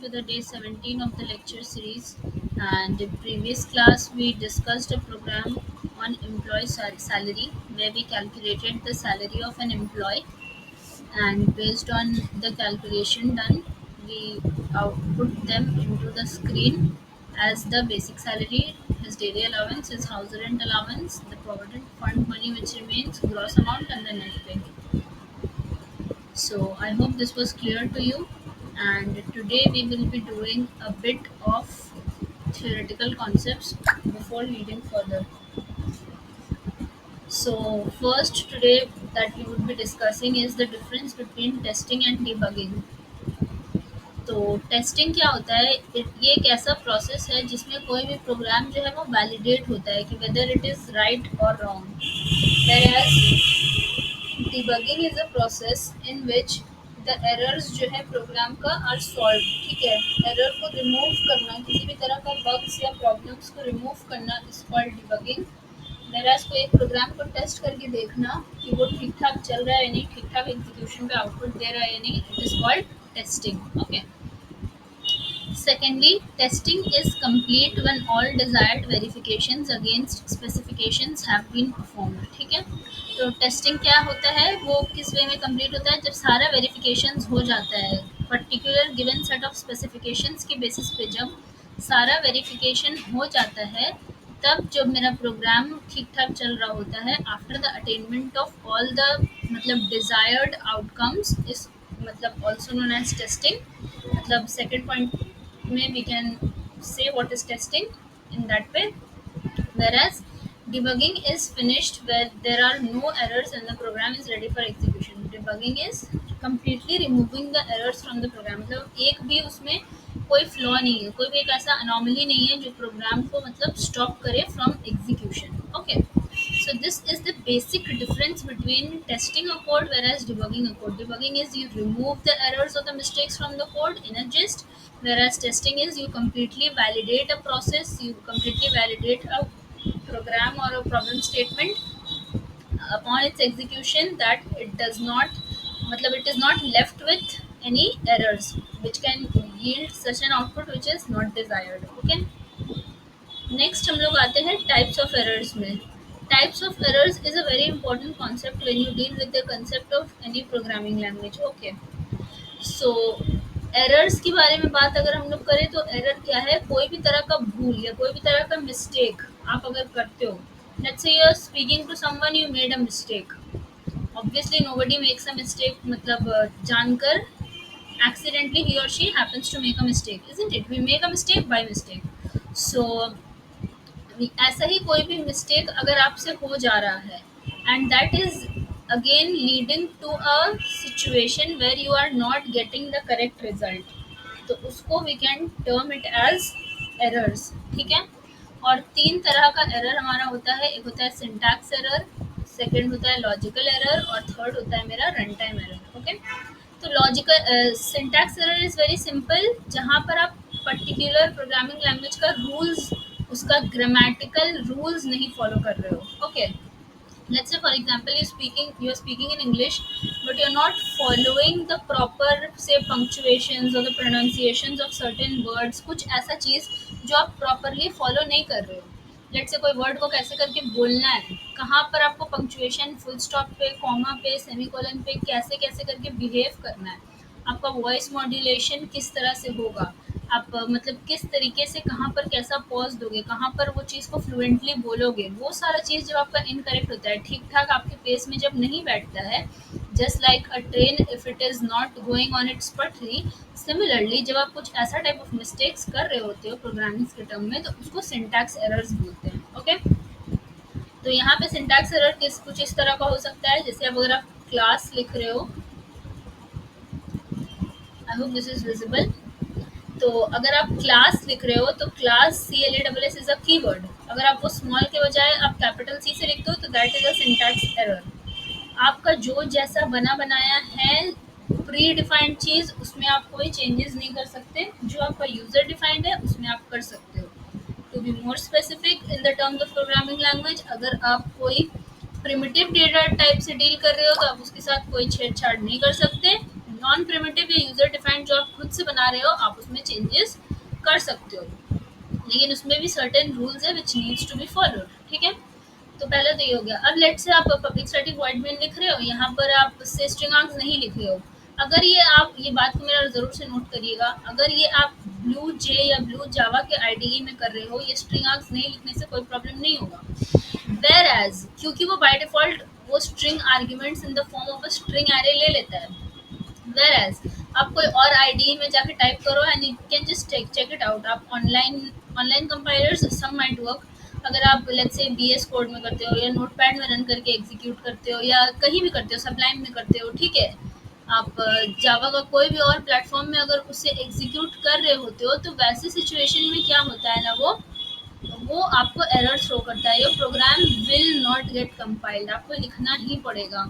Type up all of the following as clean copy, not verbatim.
to the day 17 of the lecture series. And in previous class, we discussed a program on employee salary where we calculated the salary of an employee, and based on the calculation done, we output them into the screen as the basic salary, his daily allowance, his house rent allowance, the provident fund money which remains, gross amount, and the net pay. So I hope this was clear to you. And today we will be doing a bit of theoretical concepts before leading further. So first today that we would be discussing is the difference between testing and debugging. तो testing क्या होता है? ये एक ऐसा process है जिसमें कोई भी प्रोग्राम जो है वो वैलिडेट होता है कि वेदर इट इज़ राइट और wrong, where debugging is a process in which the errors जो है प्रोग्राम का आर सॉल्व। ठीक है, एरर को रिमूव करना, किसी भी तरह का बग्स या प्रॉब्लम्स को रिमूव करना इज कॉल्ड डिबगिंग। वेराज को एक प्रोग्राम को टेस्ट करके देखना कि वो ठीक ठाक चल रहा है या नहीं, ठीक ठाक एग्जीक्यूशन पे आउटपुट दे रहा है या नहीं, it is called testing. Okay. Secondly, testing is complete when all desired verifications against specifications have been performed। ठीक है, तो टेस्टिंग क्या होता है, वो किस वे में कंप्लीट होता है? जब सारा वेरिफिकेशंस हो जाता है particular given set of specifications के बेसिस पे, जब सारा वेरिफिकेशन हो जाता है तब जब मेरा प्रोग्राम ठीक ठाक चल रहा होता है, after the attainment of all the मतलब डिजायर्ड आउटकम्स इस मतलब ऑल्सो नोन एज टेस्टिंग। मतलब सेकेंड पॉइंट में we can say what is testing in that way, whereas debugging is finished where there are no errors and the program is ready for execution। debugging is completely removing the errors from the program, मतलब एक भी उसमें कोई flaw नहीं है, कोई भी एक ऐसा अनोमली नहीं है जो प्रोग्राम को मतलब स्टॉप करे from execution. Okay, so this is the basic difference between testing a code whereas debugging a code। debugging is you remove the errors or the mistakes from the code in a gist, whereas testing is you completely validate a process, you completely validate a program or a problem statement upon its execution, that it does not मतलब it is not left with any errors which can yield such an output which is not desired। okay, next हम लोग आते हैं types of errors में। Types of errors is a very important concept when you deal with the concept of any programming language. Okay, so errors के बारे में बात अगर हम लोग करें तो एरर क्या है? कोई भी तरह का भूल या कोई भी तरह का मिस्टेक आप अगर करते हो, let's say you are speaking to someone, you made a mistake. Obviously nobody makes a mistake मतलब जानकर, accidentally he or she happens to make a mistake, isn't it? We make a mistake by mistake। so ऐसा ही कोई भी mistake अगर आपसे हो जा रहा है and that is again leading to a situation where you are not getting the correct result, तो उसको we can term it as errors. ठीक है, और तीन तरह का एरर हमारा होता है। एक होता है सिंटैक्स एरर, सेकंड होता है लॉजिकल एरर, और थर्ड होता है मेरा रन टाइम एरर। ओके, तो logical syntax error is very simple, जहाँ पर आप पर्टिकुलर प्रोग्रामिंग लैंग्वेज का रूल्स, उसका ग्रामेटिकल रूल्स नहीं फॉलो कर रहे हो। Okay, let's say for example you are speaking in English but you're not following the proper say punctuations or the pronunciations of certain words, कुछ ऐसा चीज जो आप प्रॉपरली फॉलो नहीं कर रहे हो। लेट्स से कोई वर्ड को कैसे करके बोलना है, कहाँ पर आपको पंक्चुएशन, फुल स्टॉप पे, कॉमा पे, सेमीकोलन पे कैसे कैसे करके बिहेव करना है, आपका वॉइस मॉड्यूलेशन किस तरह से होगा, आप मतलब किस तरीके से कहाँ पर कैसा पॉज दोगे, कहाँ पर वो चीज़ को फ्लुएंटली बोलोगे, वो सारा चीज़ जब आपका इनकरेक्ट होता है, ठीक ठाक आपके पेस में जब नहीं बैठता है, just like a train if it is not going on it's पटरी, सिमिलरली जब आप कुछ ऐसा टाइप ऑफ मिस्टेक्स कर रहे होते हो प्रोग्रामिंग के टर्म में, तो उसको सिंटैक्स एरर्स बोलते हैं। ओके, तो यहाँ पे सिंटैक्स एरर किस कुछ इस तरह का हो सकता है, जैसे अब अगर आप क्लास लिख रहे हो, I hope this is visible. तो अगर आप क्लास लिख रहे हो तो class CLASS is a keyword, अगर आप वो स्मॉल के बजाय आप कैपिटल C से लिखते हो तो that is a syntax error. आपका जो जैसा बना बनाया है प्री डिफाइंड चीज़, उसमें आप कोई चेंजेस नहीं कर सकते, जो आपका यूजर डिफाइंड है उसमें आप कर सकते हो। To be more specific in the terms of programming language, अगर आप कोई प्रिमिटिव डेटा टाइप से डील कर रहे हो तो आप उसके साथ कोई छेड़छाड़ नहीं कर सकते, नॉन प्रिमिटिव या यूजर डिफाइंड जो आप खुद से बना रहे हो, आप उसमें चेंजेस कर सकते हो, लेकिन उसमें भी सर्टेन रूल्स है which needs to be followed. ठीक है, तो पहले तो ये हो गया। अब लेट से आप पब्लिक स्टैटिक वॉइड मेन लिख रहे हो, यहाँ पर आप से स्ट्रिंग आर्ग्स नहीं लिख रहे हो। अगर ये आप, ये बात को मेरा ज़रूर से नोट करिएगा, अगर ये आप ब्लू जे या ब्लू जावा के आईडीई में कर रहे हो, ये स्ट्रिंग आर्ग्स नहीं लिखने से कोई प्रॉब्लम नहीं होगा। वेर एज, क्योंकि वो बाय डिफॉल्ट वो string arguments in the form of a string array ले लेता है। वेर एज आप कोई और आईडी में जाके टाइप करो and you can just check it out. आप online online compilers some might work. अगर आप लेट्स से बीएस कोड में करते हो या नोटपैड में रन करके एग्जीक्यूट करते हो या कहीं भी करते हो, सबलाइन में करते हो, ठीक है, आप जावा का कोई भी और प्लेटफॉर्म में अगर उसे एग्जीक्यूट कर रहे होते हो, तो वैसे सिचुएशन में क्या होता है ना, वो आपको एरर शो करता है, your program will not get compiled, आपको लिखना ही पड़ेगा।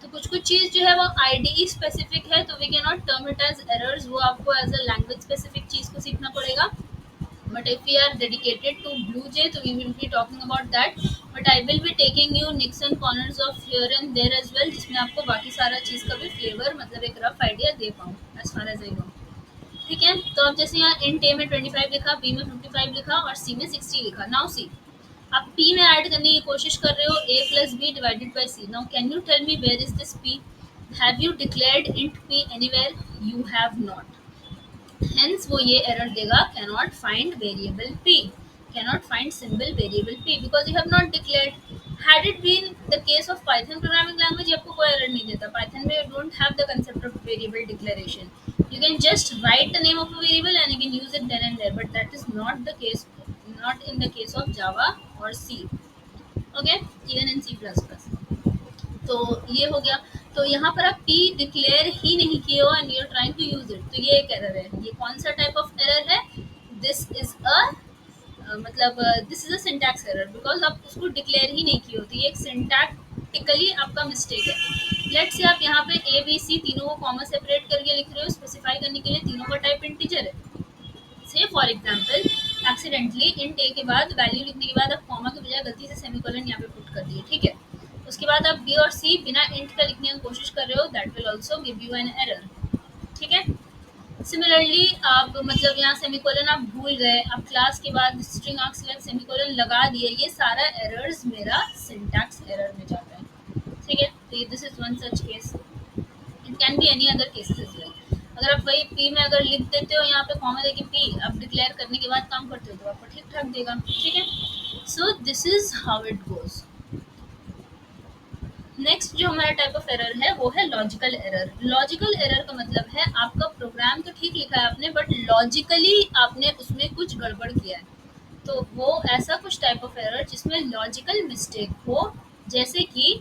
तो कुछ कुछ चीज़ जो है वो आईडीई स्पेसिफिक है, तो we can not term it as errors, वो आपको एज अ लैंग्वेज स्पेसिफिक चीज़ को सीखना पड़ेगा। But if we are dedicated to BlueJ, so we will be talking about that. But I will be taking you nicks and corners of here and there as well, जिसमें आपको बाकी सारा चीज़ का भी फ्लेवर, मतलब एक रफ आइडिया दे पाऊँ as far as I know। ठीक है, तो अब जैसे यहाँ int A में 25 लिखा, B में 55 लिखा और C में 60 लिखा। नाउ सी, आप P में ऐड करने की कोशिश कर रहे हो A plus B divided by C। Now can you tell me where is this P? Have you declared int P anywhere? You have not। Hence वो ये error देगा, cannot find variable p, cannot find symbol variable p because you have not declared। Had it been the case of Python programming language, ये आपको कोई error नहीं देता। Python में you don't have the concept of variable declaration, you can just write the name of a variable and you can use it then and there, but that is not the case, not in the case of Java or C, okay, even in C++। तो ये हो गया। तो यहाँ पर आप p declare ही नहीं किए हो and you are trying to use it, तो ये एक एरर है। ये कौन सा टाइप ऑफ एरर है? दिस इज अ मतलब this is a syntax error, because आप उसको डिक्लेयर ही नहीं किए हो, तो ये एक सिंटैक्टिकली आपका मिस्टेक है। लेट से आप यहाँ पे ए बी सी तीनों को कॉमा सेपरेट करके लिख रहे हो, स्पेसिफाई करने के लिए तीनों का टाइप इंटीजर है। से फॉर एग्जाम्पल एक्सीडेंटली इंट ए के बाद वैल्यू लिखने के बाद आप कॉमा के बजाय गलती से सेमीकोलन यहाँ पे पुट कर दिए, ठीक है। उसके बाद आप बी और सी बिना इंट का लिखने की कोशिश कर रहे हो, that will also give you an error, ठीक है। सिमिलरली आप मतलब यहाँ सेमीकोलन आप भूल गए, आप क्लास के बाद स्ट्रिंग आर्क्स लग सेमीकोलन लगा दिए, ये सारा एरर्स मेरा सिंटैक्स एरर में जाता है, ठीक है। तो this is one such case, it can be any other cases as well. अगर आप वही पी में अगर लिख देते हो यहाँ पे कॉमा देके पी, आप डिक्लेयर करने के बाद काम करते हो तो आपको ठीक ठाक देगा, ठीक है। So this is how it goes. Next जो हमारा टाइप ऑफ एरर है वो है लॉजिकल एरर। लॉजिकल एरर का मतलब है आपका प्रोग्राम तो ठीक लिखा है आपने, बट लॉजिकली आपने उसमें कुछ गड़बड़ किया है, तो वो ऐसा कुछ टाइप ऑफ एरर जिसमें लॉजिकल मिस्टेक हो। जैसे कि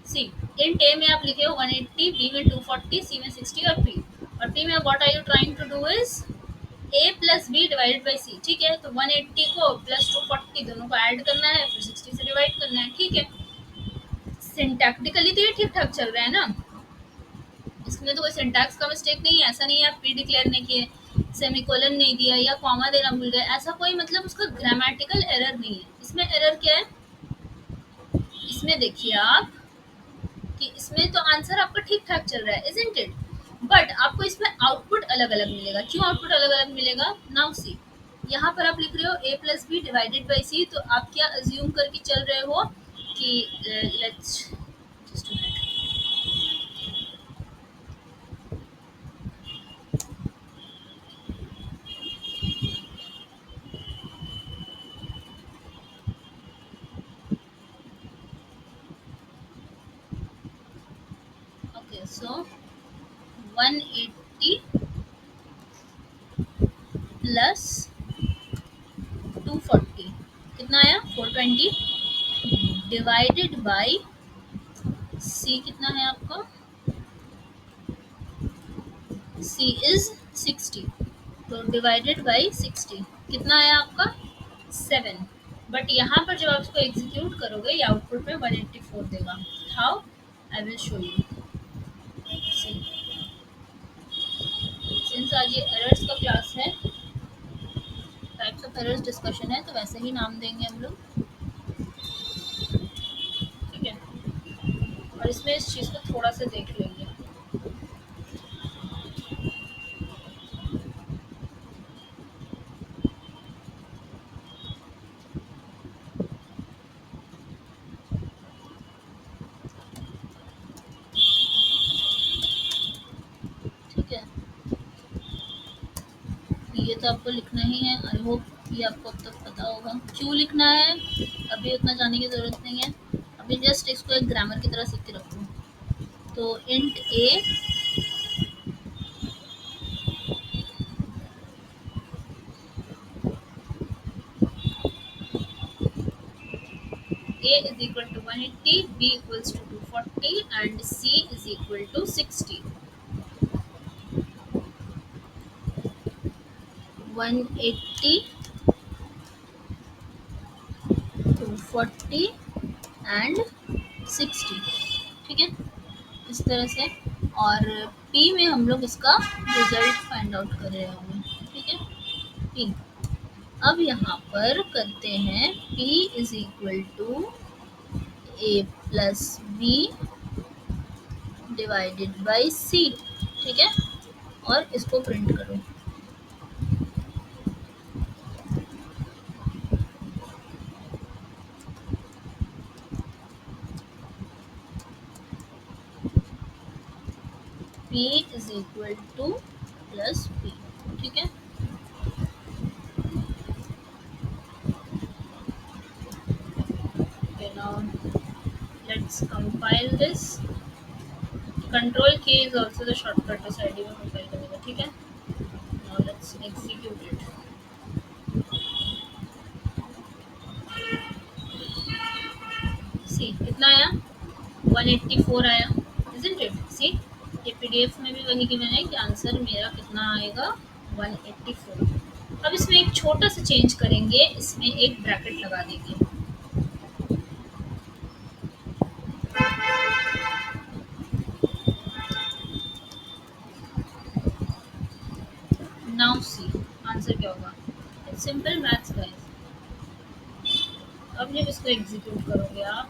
सी, इंट ए में आप लिखे हो 180, बी में 240, सी में 60 और पी में what are you trying to do is a plus b divided by c, ठीक है। तो 180 को प्लस 240 दोनों को ऐड करना है, फिर 60 से डिवाइड करना है, ठीक है। सिंटैक्टिकली तो ये ठीक ठाक चल रहा है ना, इसमें तो कोई सिंटैक्स का मिस्टेक नहीं है। ऐसा नहीं है आप प्री डिक्लेयर नहीं किए, सेमीकोलन नहीं दिया या कॉमा देना भूल गए, ऐसा कोई मतलब उसका ग्रामेटिकल एरर नहीं है। इसमें एरर क्या है, इसमें देखिए आप कि इसमें तो आंसर आपका ठीक ठाक चल रहा है, इजंट इट, बट आपको इसमें आउटपुट अलग अलग मिलेगा। क्यों आउटपुट अलग अलग मिलेगा? नाउ सी, यहाँ पर आप लिख रहे हो a plus b divided by c, तो आप क्या अज्यूम करके चल रहे हो कि let's just a minute, okay, so 180 plus 240 कितना आया? 420 डिवाइडेड बाई सी कितना है आपका? सी इज 60, तो डिवाइडेड बाई 60 कितना आया आपका? 7। बट यहाँ पर जब आप इसको एग्जीक्यूट करोगे ये आउटपुट में 184 देगा। How? I will show you. Since आज ये एरर्स का क्लास है, टाइप्स ऑफ एरर्स डिस्कशन है, तो वैसे ही नाम देंगे हम लोग, ठीक है। और इसमें इस चीज़ को थोड़ा सा देख लेंगे। तो आपको लिखना ही है। आई होप ये आपको अब तक पता होगा क्यों लिखना है, अभी उतना जानने की ज़रूरत नहीं है। अभी जस्ट इसको एक ग्रामर की तरह सीख के रखो। तो int a is equal to 180, b equals to 240 and c is equal to 60। 180, 240 and 60, ठीक है, इस तरह से। और P में हम लोग इसका रिजल्ट फाइंड आउट कर रहे होंगे, ठीक है। P अब यहाँ पर करते हैं P is equal to a plus b divided by c, ठीक है, और इसको प्रिंट करो। P is equal to plus P, ठीक है। Okay, now let's compile this। Control K is also the shortcut इस ID में compile करने का, ठीक है। Now let's execute it। See कितना आया, 184 आया, isn't it? See ये PDF में भी वही गिवन है कि आंसर मेरा कितना आएगा, 184। अब इसमें एक छोटा सा चेंज करेंगे, इसमें एक ब्रैकेट लगा देंगे। नाउ सी आंसर क्या होगा, इट्स सिंपल मैथ्स गाइस। अब जब इसको एग्जीक्यूट करोगे आप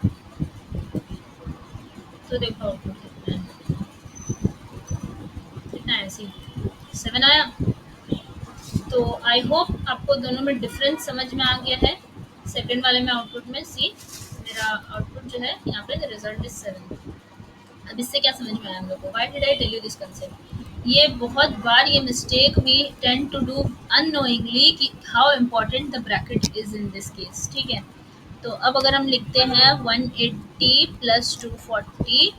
तो देखो आउटपुट कितना है, कितना है, सी 7 आया। तो आई होप आपको दोनों में डिफरेंस समझ में आ गया है। सेकंड वाले में आउटपुट में सी, मेरा आउटपुट जो है यहाँ पे रिजल्ट इज 7। अब इससे क्या समझ में आया हम लोग को, why did I tell you this concept. ये बहुत बार ये mistake we tend to do unknowingly कि how important the bracket is in this case, ठीक है। तो अब अगर हम लिखते हैं 180 प्लस 240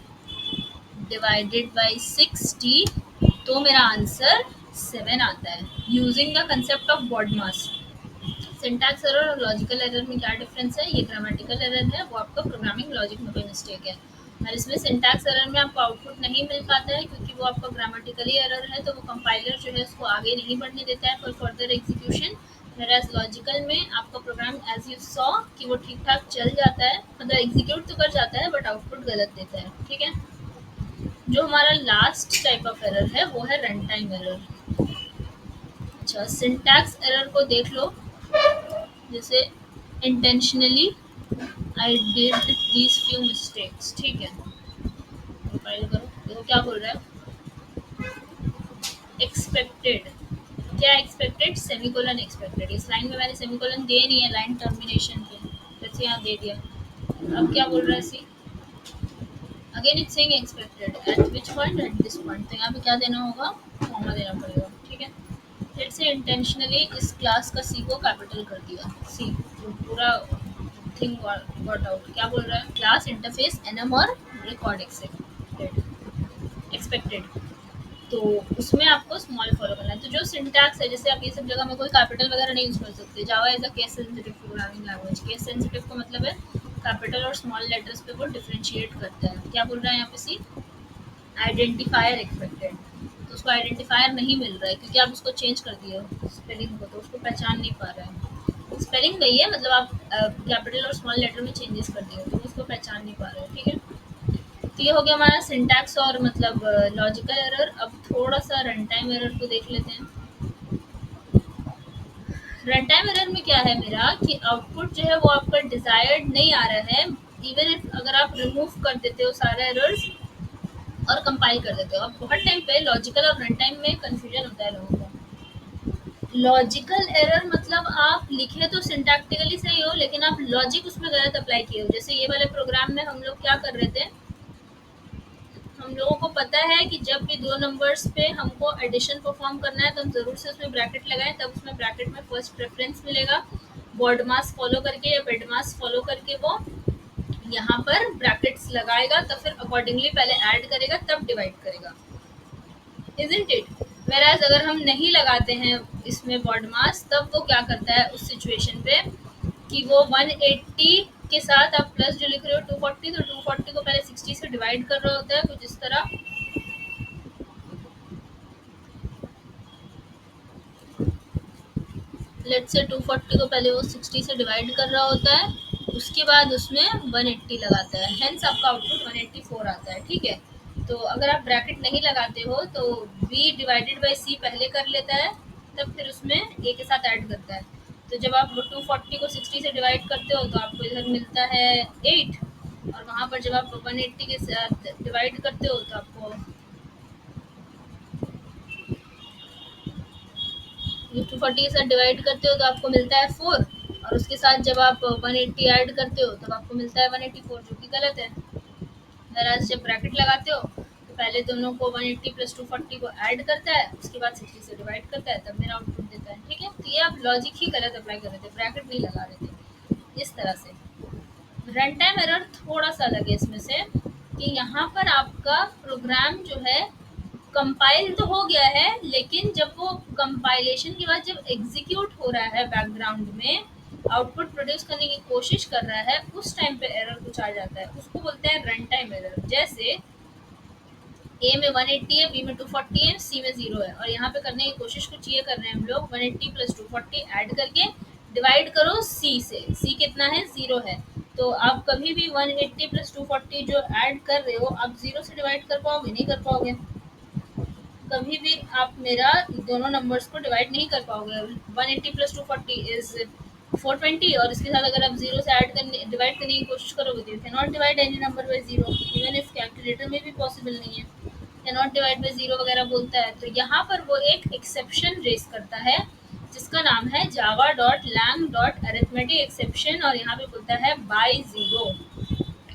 डिवाइडेड बाई 60, तो मेरा आंसर 7 आता है using the concept of BODMAS। Syntax error और लॉजिकल एरर में क्या डिफरेंस है, ये ग्रामेटिकल एरर है, वो आपका प्रोग्रामिंग लॉजिक में कोई मिस्टेक है। और इसमें सिंटैक्स एरर में आपको आउटपुट नहीं मिल पाता है क्योंकि वो आपका ग्रामेटिकली एरर है, तो वो कंपाइलर जो है उसको आगे नहीं बढ़ने देता है फॉर फर्दर एग्जीक्यूशन। वेराज लॉजिकल में आपका प्रोग्राम एज यू सॉ कि वो ठीक ठाक चल जाता है, मतलब एग्जीक्यूट तो कर जाता है बट आउटपुट गलत देता है, ठीक है। जो हमारा लास्ट टाइप ऑफ एरर है वो है रन टाइम एरर। अच्छा, सिंटैक्स एरर को देख लो, जैसे intentionally I did these few mistakes, ठीक है। कंपाइल करो, देखो क्या बोल रहा है, एक्सपेक्टेड, क्या एक्सपेक्टेड, सेमीकोलन एक्सपेक्टेड। इस लाइन में मैंने सेमीकोलन दे नहीं है लाइन टर्मिनेशन पे, जैसे यहाँ दे दिया। अब क्या बोल रहा है, see again it's saying expected at which point, at this point. तो यहाँ पे क्या देना होगा, कॉमा देना पड़ेगा, ठीक है। लेट्स से इंटेंशनली इस क्लास का सी को कैपिटल कर दिया, सी तो पूरा थिंग गॉट आउट। क्या बोल रहा है, क्लास इंटरफेस एनएम और रिकॉर्ड एक्सपेक्टेड, तो उसमें आपको स्मॉल फॉलो करना है। तो जो सिंटैक्स है, जैसे आप ये सब जगह में कोई कैपिटल वगैरह नहीं यूज कर सकते। Java is a case sensitive programming language. Case sensitive का मतलब है कैपिटल और स्मॉल लेटर्स पे वो डिफरेंशिएट करता है। क्या बोल रहा है यहाँ पे, सी आइडेंटिफायर एक्सपेक्टेड, तो उसको आइडेंटिफायर नहीं मिल रहा है क्योंकि आप उसको चेंज कर दिए हो स्पेलिंग को, तो उसको पहचान नहीं पा रहा है। स्पेलिंग नहीं है, मतलब आप कैपिटल और स्मॉल लेटर में चेंजेस कर दिए हो तो उसको पहचान नहीं पा रहे हो, ठीक है। तो ये हो गया हमारा सिंटैक्स और मतलब लॉजिकल एरर। अब थोड़ा सा रन टाइम एरर को देख लेते हैं। रन टाइम एरर में क्या है मेरा कि आउटपुट जो है वो आपका डिजायर्ड नहीं आ रहा है, इवन इफ अगर आप रिमूव कर देते हो सारे एरर्स और कंपाइल कर देते हो। अब बहुत टाइम पे लॉजिकल और रन टाइम में कंफ्यूजन होता है लोगों को। लॉजिकल एरर मतलब आप लिखे तो सिंटैक्टिकली सही हो लेकिन आप लॉजिक उसमें गलत अप्लाई किए हो। जैसे ये वाले प्रोग्राम में हम लोग क्या कर रहे थे, हम लोगों को पता है कि जब भी दो नंबर्स पे हमको एडिशन परफॉर्म करना है तो हम ज़रूर से उसमें ब्रैकेट लगाएं, तब उसमें ब्रैकेट में फर्स्ट प्रेफरेंस मिलेगा। बॉड मास फॉलो करके या बेड मास फॉलो करके वो यहाँ पर ब्रैकेट्स लगाएगा, तब फिर अकॉर्डिंगली पहले ऐड करेगा तब डिवाइड करेगा, इजंट इट। वेराज अगर हम नहीं लगाते हैं इसमें बॉड मास, तब वो क्या करता है उस सिचुएशन पे कि वो 180 के साथ आप प्लस जो लिख रहे हो 240, तो 240 को पहले 60 से डिवाइड कर रहा होता है कुछ इस तरह। लेट से 240 को पहले वो 60 से डिवाइड कर रहा होता है, उसके बाद उसमें 180 लगाता है, हेंस आपका आउटपुट 184 आता है। ठीक है, तो अगर आप ब्रैकेट नहीं लगाते हो तो b डिवाइडेड बाई c पहले कर लेता है, तब फिर उसमें a के साथ ऐड करता है। तो जब आप 240 को 60 से डिवाइड करते हो तो आपको इधर मिलता है 8, और वहाँ पर जब आप 180 के साथ डिवाइड करते हो तो आपको 240 के साथ डिवाइड करते हो तो आपको मिलता है 4, और उसके साथ जब आप 180 ऐड करते हो तब आपको मिलता है 184, जो कि गलत है। वैराज जब ब्रैकेट लगाते हो तो पहले दोनों को 180 प्लस 240 को ऐड करता है, उसके बाद 60 से डिवाइड करता है, तब मेरा आउटपुट देता है। ठीक है, तो ये आप लॉजिक ही गलत अप्लाई कर रहे थे, ब्रैकेट नहीं लगा रहे थे इस तरह से। रन टाइम एरर थोड़ा सा अलग है इसमें से, कि यहाँ पर आपका प्रोग्राम जो है कंपाइल तो हो गया है, लेकिन जब वो कंपाइलेशन के बाद जब एग्जीक्यूट हो रहा है बैकग्राउंड में, आउटपुट प्रोड्यूस करने की कोशिश कर रहा है, उस टाइम पे एरर कुछ आ जाता है, उसको बोलते हैं रन टाइम एरर। जैसे ए में 180 है, बी में 240 है, सी में 0 है, और यहाँ पे करने की कोशिश कुछ ये कर रहे हैं हम लोग, 180 प्लस 240 ऐड करके डिवाइड करो सी से, सी कितना है 0 है। तो आप कभी भी 180 प्लस 240 जो ऐड कर रहे हो आप 0 से डिवाइड कर पाओगे? नहीं कर पाओगे, कभी भी आप मेरा दोनों नंबर्स को डिवाइड नहीं कर पाओगे। 180 प्लस 240 इज 420, और इसके साथ अगर आप 0 से ऐड करने डिवाइड करने की कोशिश करोगे तो you can not divide any number by 0, even if calculator में भी पॉसिबल नहीं है, कैन नॉट डिवाइड बाय 0 वगैरह बोलता है। तो यहाँ पर वो एक एक्सेप्शन रेस करता है जिसका नाम है java.lang.arithmetic exception, और यहाँ पे बोलता है बाय 0।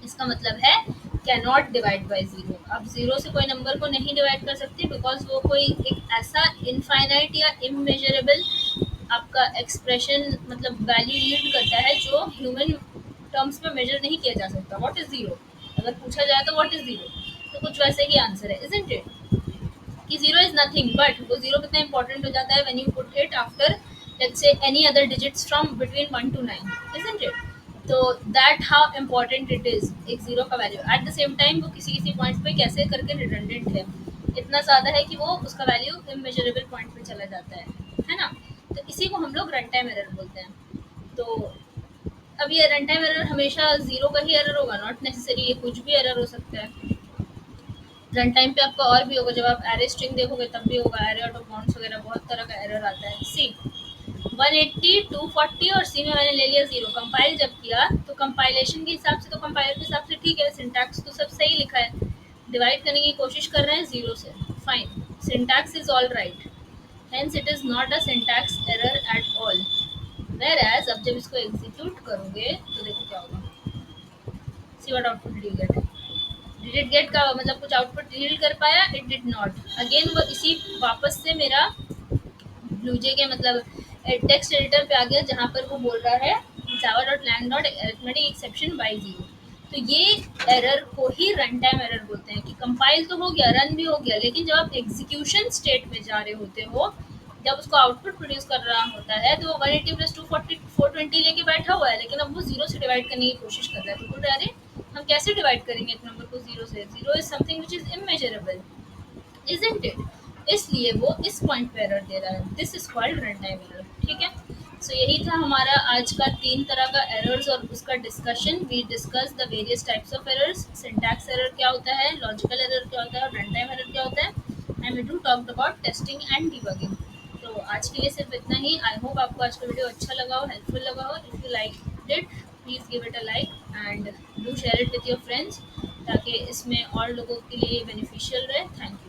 इसका मतलब है कैन नॉट डिवाइड बाई 0। आप 0 से कोई नंबर को नहीं डिवाइड कर सकते, बिकॉज वो कोई एक ऐसा इनफाइनाइट या इमेजरेबल आपका एक्सप्रेशन मतलब वैल्यू यील्ड करता है जो ह्यूमन टर्म्स में मेजर नहीं किया जा सकता। व्हाट इज 0, अगर पूछा जाए तो व्हाट इज 0, तो कुछ वैसे ही आंसर है, इजंट इट, कि 0 इज नथिंग, बट वो 0 कितना इंपॉर्टेंट हो जाता है when you put it after let's say any other digits from between 1 to 9, isn't it. तो that how important it is एक 0 का value. At the same time वो किसी किसी पॉइंट पे कैसे करके रिडंडेंट है, इतना ज़्यादा है कि वो उसका वैल्यू इमेजरेबल पॉइंट पे चला जाता है ना। तो इसी को हम लोग रन टाइम एरर बोलते हैं। तो अब ये रन टाइम एरर हमेशा 0 का ही एरर होगा? नॉट नेसेसरी, ये कुछ भी एरर हो सकता है। रन टाइम पे आपका और भी होगा, जब आप एरे स्ट्रिंग देखोगे तब भी होगा, एरे आउट ऑफ बाउंड्स वगैरह बहुत तरह का एरर आता है। सी 180 240 और सी में मैंने ले लिया 0। कंपाइल जब किया तो कंपाइलेशन के हिसाब से, तो कंपाइलर के हिसाब से ठीक है, सिंटैक्स तो सब सही लिखा है, डिवाइड करने की कोशिश कर रहे हैं 0 से, fine, syntax is all right, hence it is not a syntax error at all. Whereas अब जब इसको एग्जीक्यूट करोगे तो देखो क्या होगा, see what output did you get. Did it get का मतलब कुछ आउटपुट यील्ड कर पाया? It did not. अगेन वो इसी वापस से मेरा ब्लूजे के मतलब टेक्स्ट एडिटर पे आ गया, जहाँ पर वो बोल रहा है java.lang.arithmetic exception by 0। तो ये एरर को ही रन टाइम एरर बोलते हैं, कि कंपाइल तो हो गया, रन भी हो गया, लेकिन जब आप एग्जीक्यूशन स्टेट में जा रहे होते हो, जब उसको आउटपुट प्रोड्यूस कर रहा होता है, तो वो 180 प्लस 240 420 लेके बैठा हुआ है, लेकिन अब वो 0 से डिवाइड करने की कोशिश कर रहा है। तो बोल रहा है अरे हम कैसे डिवाइड करेंगे एक नंबर को 0 से, 0 is something which is immeasurable, isn't it. इसलिए वो इस पॉइंट पे एरर दे रहा है, this is called run time error. ठीक है, सो यही था हमारा आज का 3 तरह का एरर्स और उसका डिस्कशन। We discuss the various types of errors, syntax error क्या होता है, लॉजिकल एरर क्या होता है, और रन टाइम एरर क्या होता है, and we do talked about testing and debugging. तो आज के लिए सिर्फ इतना ही। आई होप आपको आज का वीडियो अच्छा लगा हो, हेल्पफुल लगा हो। If you like it please give it a like and do share it with your friends, ताकि इसमें और लोगों के लिए बेनिफिशियल रहे। Thank you.